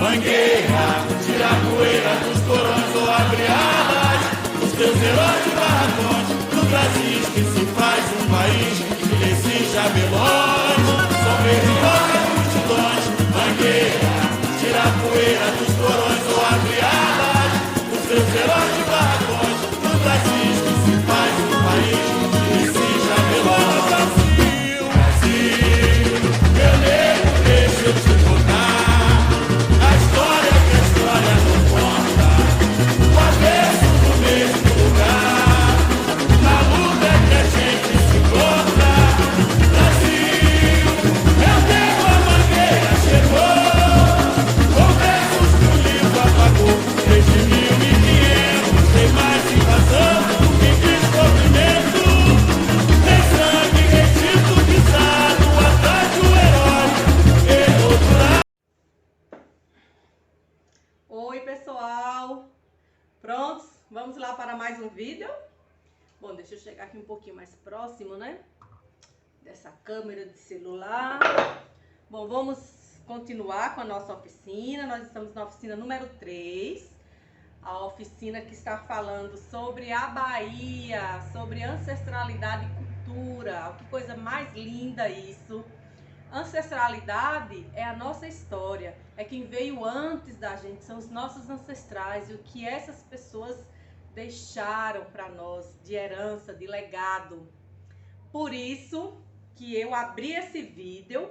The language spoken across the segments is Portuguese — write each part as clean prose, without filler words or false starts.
Mangueira, tira a poeira dos porões ou abre alas. Os teus heróis de barracões, do Brasil que se faz um país que desses jabelões. São perigosas multidões. Mangueira, tira a poeira dos porões ou abre alas. Os teus heróis de barracões, do Brasil que se faz um país que desses jabelões. Brasil, meu nego, deixa eu te contar. Oi pessoal, prontos? Vamos lá para mais um vídeo? Bom, deixa eu chegar aqui um pouquinho mais próximo, né? Dessa câmera de celular. Bom, vamos continuar com a nossa oficina. Nós estamos na oficina número 3. A oficina que está falando sobre a Bahia, sobre ancestralidade e cultura. Que coisa mais linda isso! Ancestralidade é a nossa história, é quem veio antes da gente, são os nossos ancestrais e o que essas pessoas deixaram para nós de herança, de legado. Por isso que eu abri esse vídeo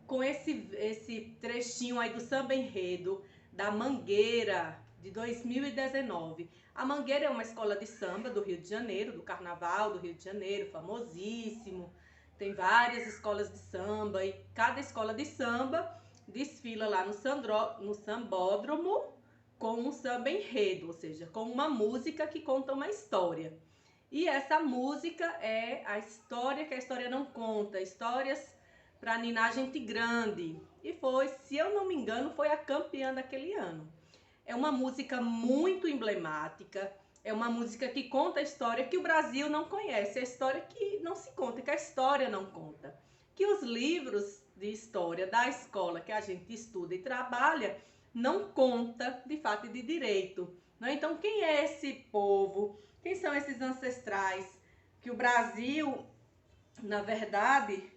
com esse trechinho aí do samba enredo da Mangueira de 2019. A Mangueira é uma escola de samba do Rio de Janeiro, do Carnaval do Rio de Janeiro, famosíssimo. Tem várias escolas de samba e cada escola de samba desfila lá no sambódromo com um samba enredo, ou seja, com uma música que conta uma história. E essa música é a história que a história não conta, histórias para ninar gente grande. E foi, se eu não me engano, foi a campeã daquele ano. É uma música muito emblemática. É uma música que conta a história que o Brasil não conhece, a história que não se conta, que a história não conta. Que os livros de história da escola que a gente estuda e trabalha não conta de fato e de direito. Né? Então, quem é esse povo? Quem são esses ancestrais? Que o Brasil, na verdade,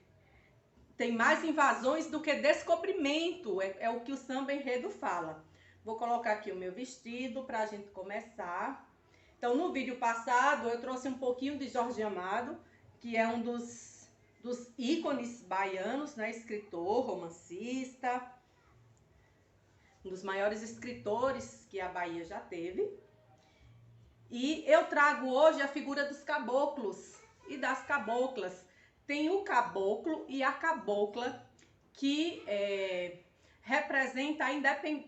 tem mais invasões do que descobrimento. É o que o samba enredo fala. Vou colocar aqui o meu vestido para a gente começar. Então, no vídeo passado, eu trouxe um pouquinho de Jorge Amado, que é um dos ícones baianos, né? Escritor, romancista, um dos maiores escritores que a Bahia já teve. E eu trago hoje a figura dos caboclos e das caboclas. Tem o caboclo e a cabocla, que representa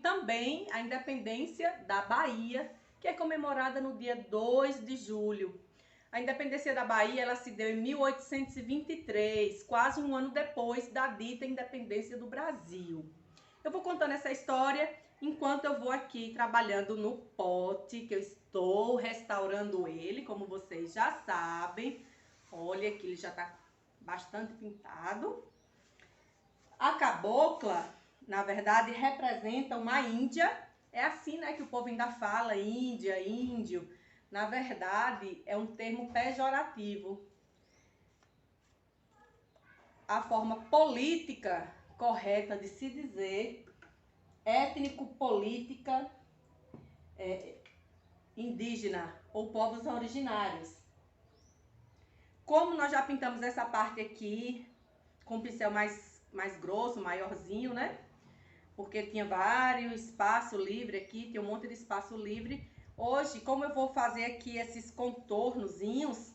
também a independência da Bahia, que é comemorada no dia 2 de julho. A independência da Bahia ela se deu em 1823, quase um ano depois da dita independência do Brasil. Eu vou contando essa história enquanto eu vou aqui trabalhando no pote, que eu estou restaurando ele, como vocês já sabem. Olha que ele já está bastante pintado. A cabocla, na verdade, representa uma índia. É assim, né, que o povo ainda fala, índia, índio. Na verdade, é um termo pejorativo. A forma política correta de se dizer étnico-política indígena ou povos originários. Como nós já pintamos essa parte aqui com um pincel mais grosso, maiorzinho, né? Porque tinha vários espaço livre aqui, tem um monte de espaço livre. Hoje, como eu vou fazer aqui esses contornozinhos,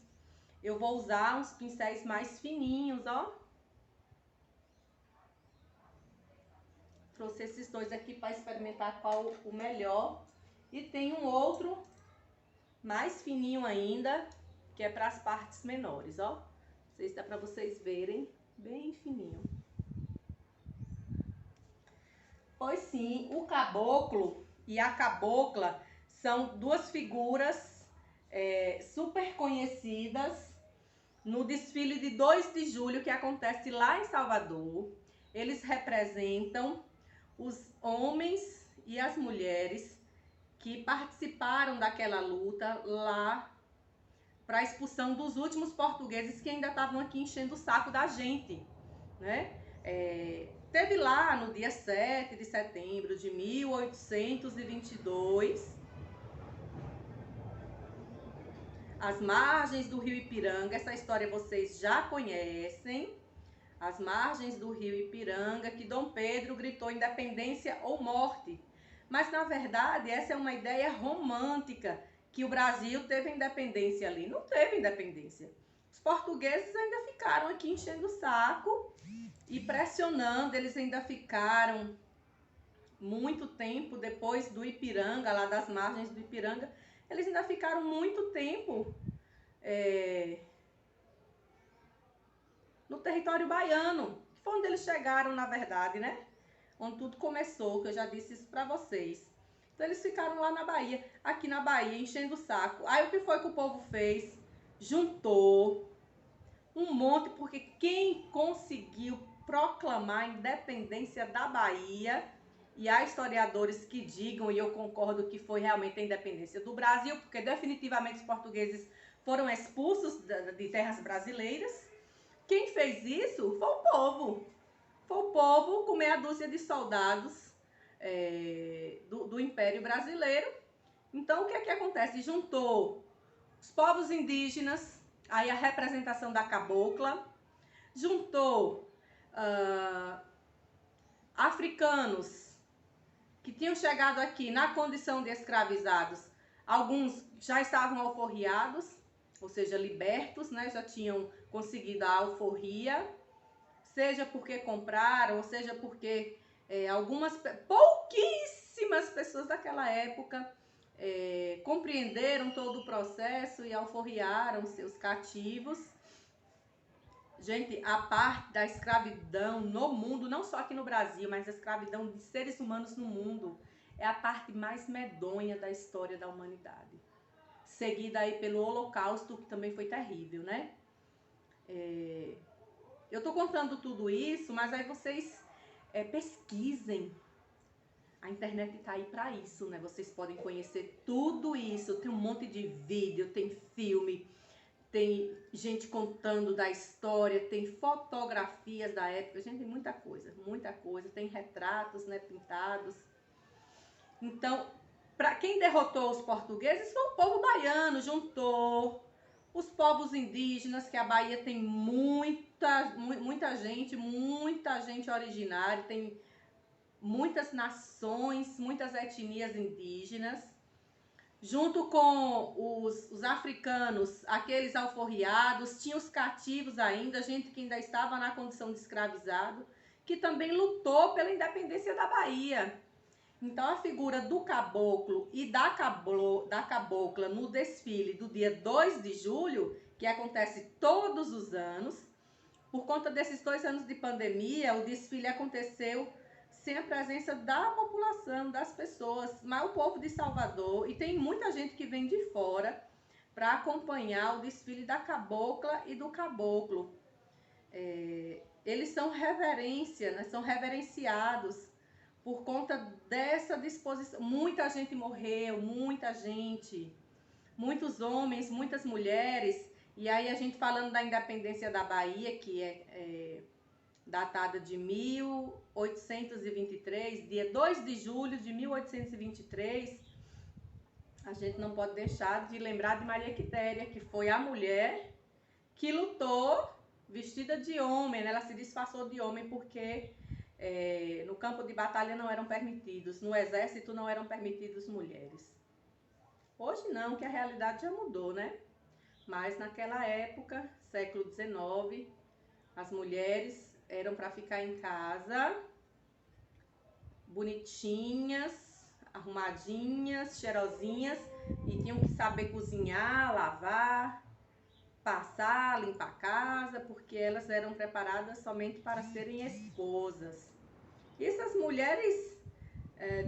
eu vou usar uns pincéis mais fininhos, ó. Trouxe esses dois aqui para experimentar qual o melhor. E tem um outro mais fininho ainda, que é para as partes menores, ó. Não sei se dá para vocês verem, bem fininho. Pois sim, o caboclo e a cabocla são duas figuras super conhecidas no desfile de 2 de julho que acontece lá em Salvador. Eles representam os homens e as mulheres que participaram daquela luta lá para a expulsão dos últimos portugueses que ainda estavam aqui enchendo o saco da gente, né? Teve lá no dia 7 de setembro de 1822, às margens do rio Ipiranga, essa história vocês já conhecem, às margens do rio Ipiranga, que Dom Pedro gritou independência ou morte. Mas, na verdade, essa é uma ideia romântica, que o Brasil teve independência ali. Não teve independência. Os portugueses ainda ficaram aqui enchendo o saco e pressionando. Eles ainda ficaram muito tempo depois do Ipiranga, lá das margens do Ipiranga, eles ainda ficaram muito tempo no território baiano, que foi onde eles chegaram, na verdade, né? Onde tudo começou, que eu já disse isso pra vocês. Então eles ficaram lá na Bahia, aqui na Bahia, enchendo o saco. Aí o que foi que o povo fez? Juntou um monte, porque quem conseguiu proclamar a independência da Bahia, e há historiadores que digam, e eu concordo que foi realmente a independência do Brasil, porque definitivamente os portugueses foram expulsos de terras brasileiras. Quem fez isso foi o povo. Foi o povo com meia dúzia de soldados do Império Brasileiro. Então, o que é que acontece? Juntou os povos indígenas, aí a representação da cabocla, juntou africanos que tinham chegado aqui na condição de escravizados. Alguns já estavam alforriados, ou seja, libertos, né? Já tinham conseguido a alforria, seja porque compraram, ou seja porque pouquíssimas pessoas daquela época compreenderam todo o processo e alforriaram seus cativos. Gente, a parte da escravidão no mundo, não só aqui no Brasil, mas a escravidão de seres humanos no mundo, é a parte mais medonha da história da humanidade. Seguida aí pelo Holocausto, que também foi terrível, né? Eu tô contando tudo isso, mas aí vocês pesquisem. A internet tá aí para isso, né? Vocês podem conhecer tudo isso. Tem um monte de vídeo, tem filme, tem gente contando da história, tem fotografias da época. Gente, tem muita coisa, muita coisa. Tem retratos, né, pintados. Então, para quem derrotou os portugueses foi o povo baiano, juntou os povos indígenas, que a Bahia tem muita gente originária, tem muitas nações, muitas etnias indígenas, junto com os africanos, aqueles alforriados, tinha os cativos ainda, gente que ainda estava na condição de escravizado, que também lutou pela independência da Bahia. Então a figura do caboclo e da cabocla no desfile do dia 2 de julho, que acontece todos os anos, por conta desses 2 anos de pandemia, o desfile aconteceu sem a presença da população, das pessoas, mas o povo de Salvador, e tem muita gente que vem de fora para acompanhar o desfile da cabocla e do caboclo. Eles são reverência, né? São reverenciados por conta dessa disposição. Muita gente morreu, muita gente, muitos homens, muitas mulheres, e aí a gente falando da independência da Bahia, que é datada de 1823, dia 2 de julho de 1823, a gente não pode deixar de lembrar de Maria Quitéria, que foi a mulher que lutou vestida de homem, né? Ela se disfarçou de homem porque no campo de batalha não eram permitidos, no exército não eram permitidos mulheres. Hoje não, que a realidade já mudou, né? Mas naquela época, século XIX, as mulheres eram para ficar em casa, bonitinhas, arrumadinhas, cheirosinhas, e tinham que saber cozinhar, lavar, passar, limpar a casa, porque elas eram preparadas somente para serem esposas. E essas mulheres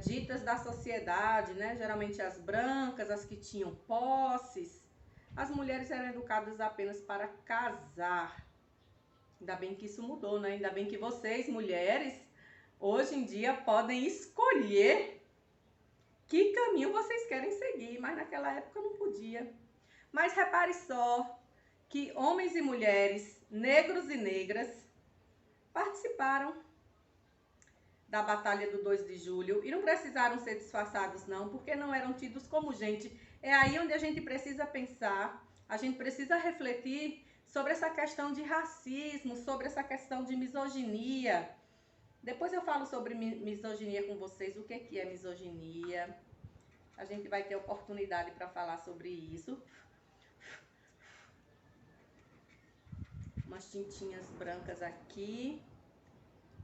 ditas da sociedade, né, geralmente as brancas, as que tinham posses, as mulheres eram educadas apenas para casar. Ainda bem que isso mudou, né? Ainda bem que vocês, mulheres, hoje em dia podem escolher que caminho vocês querem seguir, mas naquela época não podia. Mas repare só que homens e mulheres, negros e negras, participaram da Batalha do 2 de Julho e não precisaram ser disfarçados não, porque não eram tidos como gente. É aí onde a gente precisa pensar, a gente precisa refletir sobre essa questão de racismo, sobre essa questão de misoginia. Depois eu falo sobre misoginia com vocês, o que é misoginia. A gente vai ter oportunidade para falar sobre isso. Umas tintinhas brancas aqui.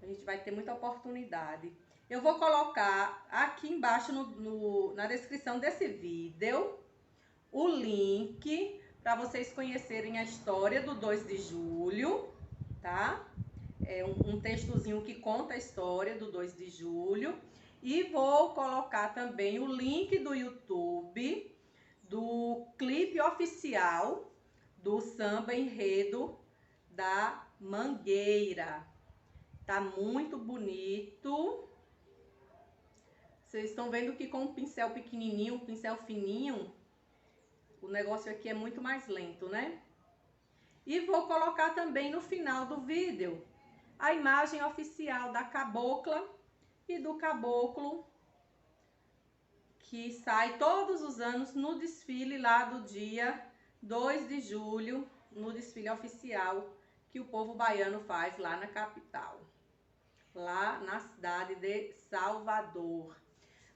A gente vai ter muita oportunidade. Eu vou colocar aqui embaixo na descrição desse vídeo o link para vocês conhecerem a história do 2 de julho, tá? É um textozinho que conta a história do 2 de julho. E vou colocar também o link do YouTube, do clipe oficial do samba enredo da Mangueira. Tá muito bonito. Vocês estão vendo que com um pincel pequenininho, um pincel fininho, o negócio aqui é muito mais lento, né? E vou colocar também no final do vídeo a imagem oficial da cabocla e do caboclo, que sai todos os anos no desfile lá do dia 2 de julho, no desfile oficial que o povo baiano faz lá na capital, lá na cidade de Salvador.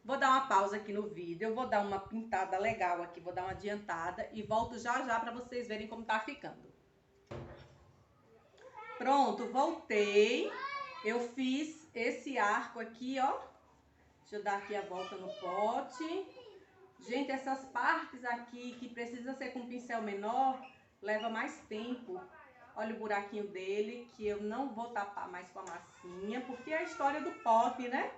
Vou dar uma pausa aqui no vídeo, eu vou dar uma pintada legal aqui, vou dar uma adiantada e volto já já para vocês verem como tá ficando. Pronto, voltei. Eu fiz esse arco aqui, ó. Deixa eu dar aqui a volta no pote. Gente, essas partes aqui que precisa ser com pincel menor, leva mais tempo. Olha o buraquinho dele, que eu não vou tapar mais com a massinha, porque é a história do pop, né?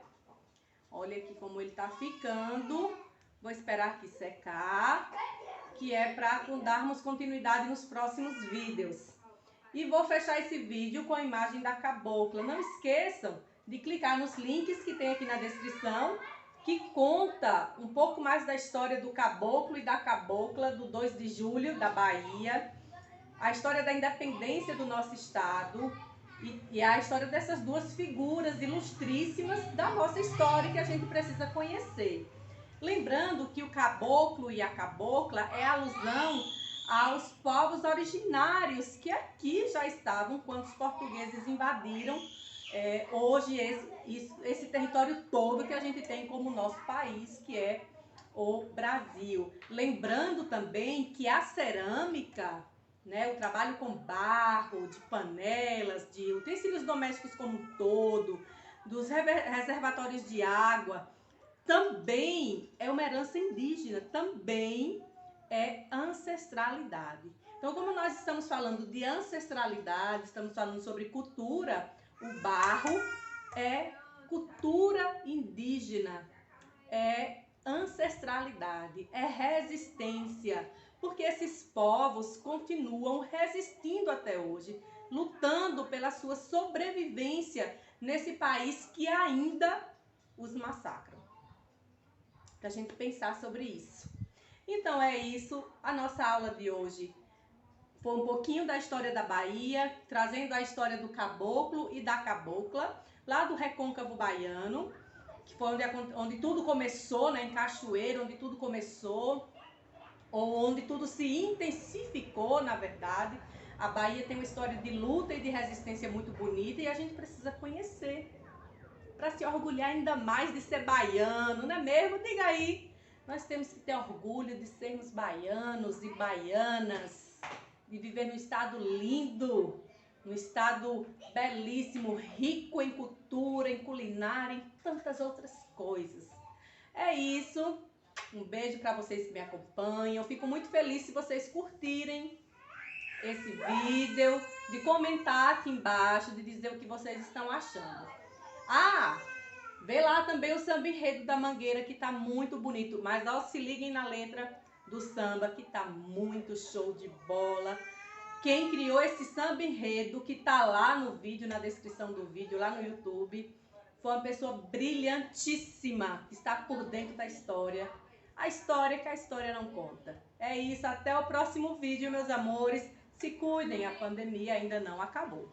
Olha aqui como ele tá ficando. Vou esperar aqui secar, que é para darmos continuidade nos próximos vídeos. E vou fechar esse vídeo com a imagem da cabocla. Não esqueçam de clicar nos links que tem aqui na descrição, que conta um pouco mais da história do caboclo e da cabocla do 2 de julho da Bahia, a história da independência do nosso estado e a história dessas duas figuras ilustríssimas da nossa história que a gente precisa conhecer. Lembrando que o caboclo e a cabocla é alusão aos povos originários que aqui já estavam quando os portugueses invadiram hoje esse território todo que a gente tem como nosso país, que é o Brasil. Lembrando também que a cerâmica, né, o trabalho com barro, de panelas, de utensílios domésticos como um todo, dos reservatórios de água, também é uma herança indígena, também é ancestralidade. Então, como nós estamos falando de ancestralidade, estamos falando sobre cultura, o barro é cultura indígena, é ancestralidade, é resistência, porque esses povos continuam resistindo até hoje, lutando pela sua sobrevivência nesse país que ainda os massacram. Para a gente pensar sobre isso. Então é isso, a nossa aula de hoje foi um pouquinho da história da Bahia, trazendo a história do caboclo e da cabocla, lá do Recôncavo Baiano, que foi onde tudo começou, né, em Cachoeira, onde tudo começou, ou onde tudo se intensificou, na verdade. A Bahia tem uma história de luta e de resistência muito bonita e a gente precisa conhecer, para se orgulhar ainda mais de ser baiano, não é mesmo? Diga aí! Nós temos que ter orgulho de sermos baianos e baianas, de viver num estado lindo, num estado belíssimo, rico em cultura, em culinária, em tantas outras coisas. É isso. Um beijo para vocês que me acompanham. Fico muito feliz se vocês curtirem esse vídeo, de comentar aqui embaixo, de dizer o que vocês estão achando. Ah! Vê lá também o samba enredo da Mangueira, que tá muito bonito. Mas ó, se liguem na letra do samba, que tá muito show de bola. Quem criou esse samba enredo, que tá lá no vídeo, na descrição do vídeo, lá no YouTube, Foi uma pessoa brilhantíssima, que está por dentro da história. A história que a história não conta. É isso, até o próximo vídeo, meus amores. Se cuidem, a pandemia ainda não acabou.